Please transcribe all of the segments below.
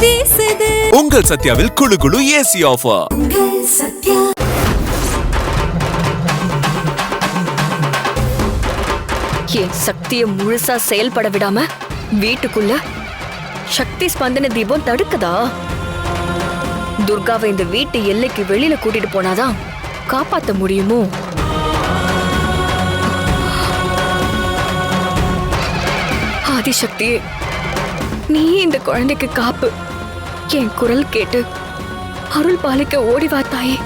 வீசுது. உங்கள் சத்யாவில் குளு குளு ஏசி ஆஃபர். சத்யா. என் சக்தியை முழுசா செயல்பட விடாம வீட்டுக்குள்ள சக்தி ஸ்பந்தன தீபம் தடுக்குதா? துர்காவை இந்த வீட்டு எல்லைக்கு வெளியில கூட்டிட்டு போனாதான் காப்பாத்த முடியுமோ? ஆதிசக்தியே, நீ இந்த குழந்தைக்கு காப்பு. என் குரல் கேட்டு அருள் பாலிக்க ஓடிவா தாயே.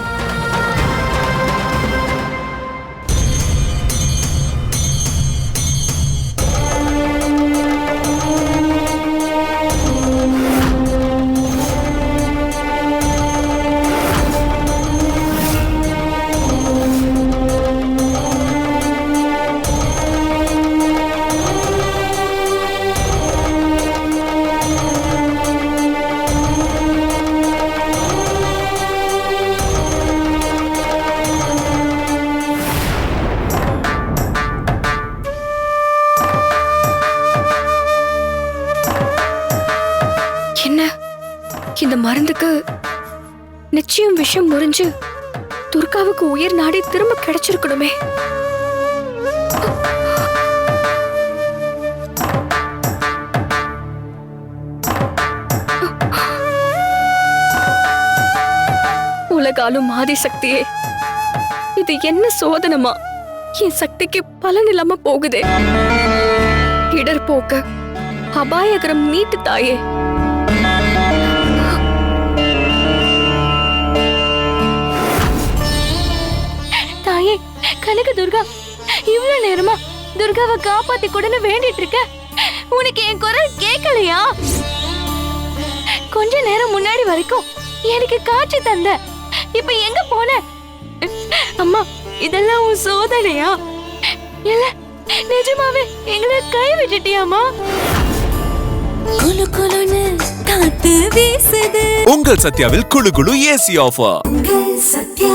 இந்த மருந்துக்கு நிச்சயம் விஷம் முறிஞ்சு துர்காவுக்கு உயிர் நாடி திரும்ப கிடைச்சிருக்கணுமே. உலகாலும் ஆதிசக்தியே, இது என்ன சோதனமா? என் சக்திக்கு பலன் இல்லாம போகுதே. இடர் போக்க அபாயகரம் மீட்டு தாயே. கனக துர்கா, இவ்வளவு நேரமா துர்காவை காப்பாத்தி கூடன்னு வேண்டிட்டு இருக்க. உனக்கு என் குரல் கேட்கலையா? கொஞ்ச நேரம் முன்னாடி வரைக்கும் எனக்கு காட்சி தந்த, இப்ப எங்க போன? அம்மா, இதெல்லாம் உன் சோதனையா? இல்ல நிஜமாவே எங்களை கை விட்டுட்டியாமா? குளு குளுன்னு காத்து வீசுது. உங்கள் சத்யாவில் குளு குளு ஏசி ஆஃபர். சத்யா.